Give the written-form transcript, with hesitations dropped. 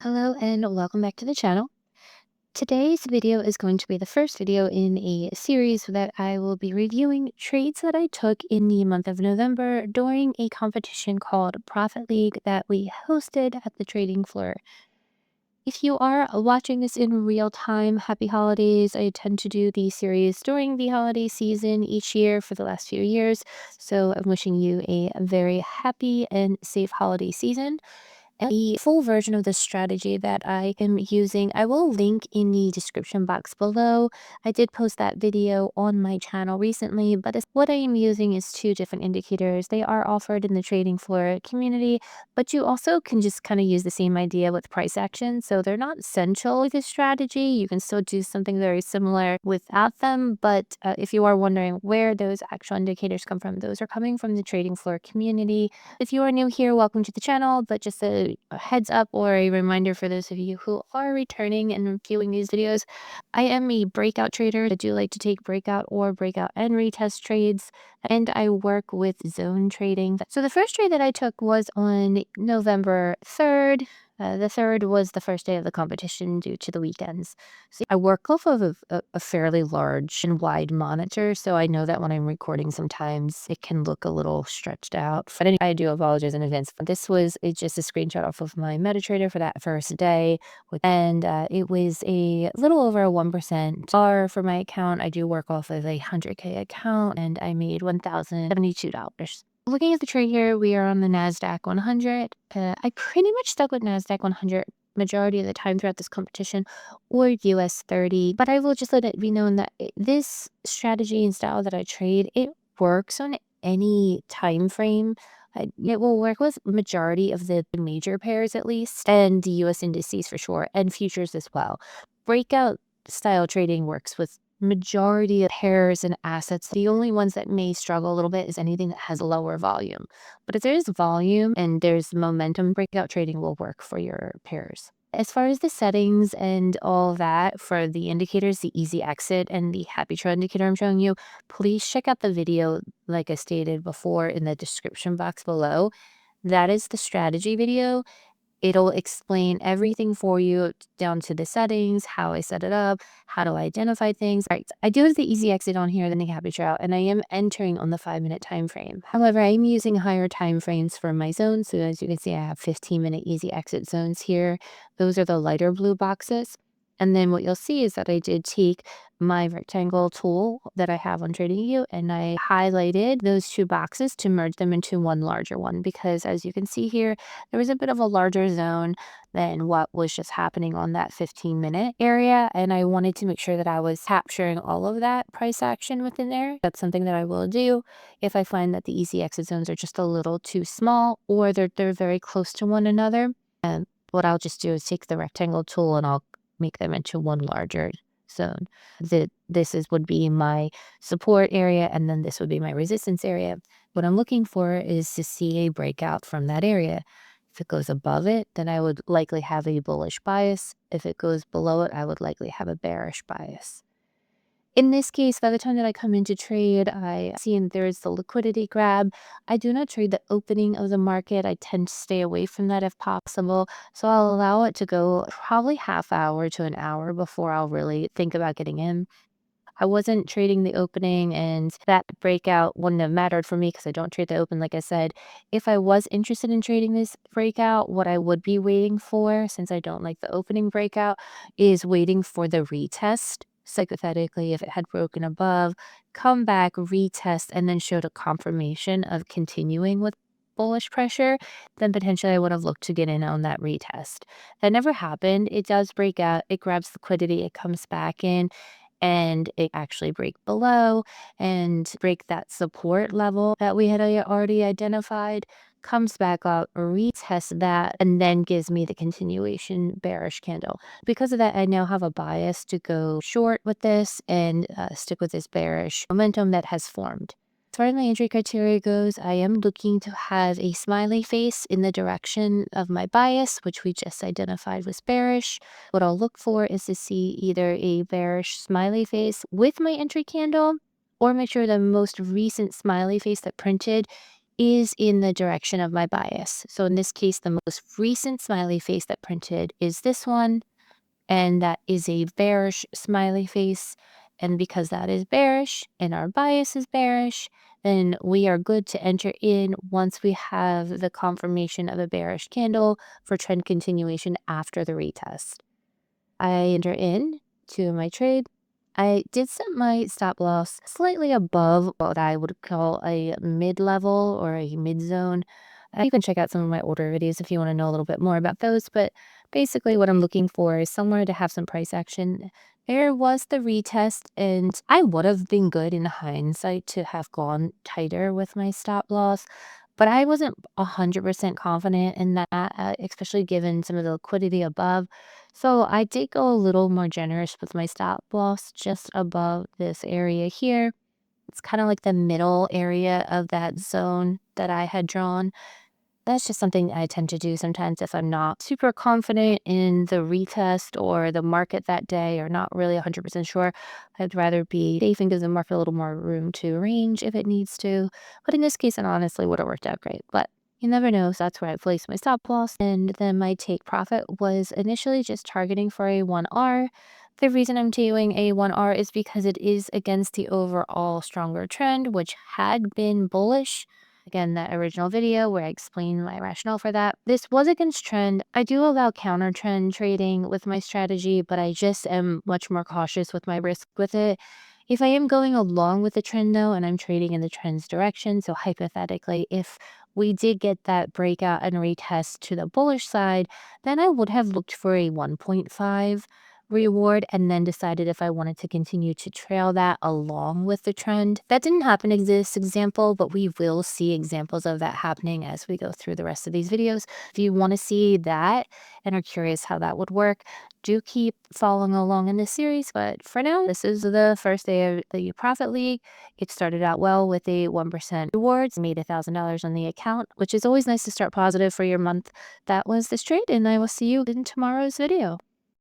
Hello and welcome back to the channel. Today's video is going to be the first video in a series that I will be reviewing trades that I took in the month of November during a competition called Profit League that we hosted at the trading floor. If you are watching this in real time, happy holidays. I tend to do the series during the holiday season each year for the last few years. So I'm wishing you a very happy and safe holiday season. And the full version of the strategy that I am using, I will link in the description box below. I did post that video on my channel recently, but what I am using is two different indicators. They are offered in the trading floor community, but you also can just kind of use the same idea with price action. So they're not essential with this strategy. You can still do something very similar without them. But if you are wondering where those actual indicators come from, those are coming from the trading floor community. If you are new here, welcome to the channel, but just a heads up or a reminder for those of you who are returning and viewing these videos, I am a breakout trader. I do like to take breakout or breakout and retest trades, and I work with zone trading. So the first trade that I took was on November 3rd. The 3rd was the first day of the competition due to the weekends. So I work off of a fairly large and wide monitor, so I know that when I'm recording, sometimes it can look a little stretched out. But I do apologize in advance. But this was just a screenshot off of my MetaTrader for that first day, and it was a little over a 1% bar for my account. I do work off of a 100K account, and I made $1,072. Looking at the trade here, we are on the NASDAQ 100. I pretty much stuck with NASDAQ 100 majority of the time throughout this competition, or US 30. But I will just let it be known that this strategy and style that I trade, it works on any time frame. It will work with majority of the major pairs at least, and the US indices for sure, and futures as well. Breakout style trading works with majority of pairs and assets. The only ones that may struggle a little bit is anything that has lower volume. But if there's volume and there's momentum, breakout trading will work for your pairs. As far as the settings and all that for the indicators, the easy exit and the happy trail indicator I'm showing you, please check out the video like I stated before in the description box below. That is the strategy video. It'll explain everything for you down to the settings, how I set it up, how to identify things. Right. I do have the easy exit on here than the happy trail, and I am entering on the 5-minute time frame. However, I'm using higher time frames for my zones. So as you can see, I have 15-minute easy exit zones here. Those are the lighter blue boxes. And then what you'll see is that I did take my rectangle tool that I have on TradingView, and I highlighted those two boxes to merge them into one larger one, because as you can see here, there was a bit of a larger zone than what was just happening on that 15-minute area. And I wanted to make sure that I was capturing all of that price action within there. That's something that I will do if I find that the easy exit zones are just a little too small, or they're very close to one another. And what I'll just do is take the rectangle tool and I'll make them into one larger zone. Would be my support area, and then this would be my resistance area. What I'm looking for is to see a breakout from that area. If it goes above it, then I would likely have a bullish bias. If it goes below it, I would likely have a bearish bias. In this case, by the time that I come into trade, I see there is the liquidity grab. I do not trade the opening of the market. I tend to stay away from that if possible. So I'll allow it to go probably half hour to an hour before I'll really think about getting in. I wasn't trading the opening, and that breakout wouldn't have mattered for me because I don't trade the open, like I said. If I was interested in trading this breakout, what I would be waiting for, since I don't like the opening breakout, is waiting for the retest. Hypothetically, if it had broken above, come back, retest, and then showed a confirmation of continuing with bullish pressure, then potentially I would have looked to get in on that retest. That never happened. It does break out, it grabs liquidity, it comes back in, and it actually break below and break that support level that we had already identified, comes back up, retests that, and then gives me the continuation bearish candle. Because of that, I now have a bias to go short with this and stick with this bearish momentum that has formed. As far as my entry criteria goes, I am looking to have a smiley face in the direction of my bias, which we just identified was bearish. What I'll look for is to see either a bearish smiley face with my entry candle, or make sure the most recent smiley face that printed is in the direction of my bias. So in this case, the most recent smiley face that printed is this one, and that is a bearish smiley face. And because that is bearish and our bias is bearish, then we are good to enter in once we have the confirmation of a bearish candle for trend continuation after the retest. I enter in to my trade. I did set my stop loss slightly above what I would call a mid-level or a mid-zone. You can check out some of my older videos if you want to know a little bit more about those, but basically what I'm looking for is somewhere to have some price action. There was the retest, and I would have been good in hindsight to have gone tighter with my stop loss, but I wasn't 100% confident in that, especially given some of the liquidity above. So I did go a little more generous with my stop loss just above this area here. It's kind of like the middle area of that zone that I had drawn. That's just something I tend to do sometimes if I'm not super confident in the retest or the market that day, or not really 100% sure. I'd rather be safe and give the market a little more room to range if it needs to. But in this case, it honestly would have worked out great. But you never know, so that's where I placed my stop loss. And then my take profit was initially just targeting for a 1R. The reason I'm doing a 1R is because it is against the overall stronger trend, which had been bullish. Again, that original video where I explained my rationale for that. This was against trend. I do allow counter trend trading with my strategy, but I just am much more cautious with my risk with it. If I am going along with the trend though, and I'm trading in the trend's direction, so hypothetically, if we did get that breakout and retest to the bullish side, then I would have looked for a 1.5 reward and then decided if I wanted to continue to trail that along with the trend. That didn't happen in this example, but we will see examples of that happening as we go through the rest of these videos. If you want to see that and are curious how that would work, do keep following along in this series. But for now, this is the first day of the Profit League. It started out well with a 1% rewards, made $1,000 on the account, which is always nice to start positive for your month. That was this trade, and I will see you in tomorrow's video.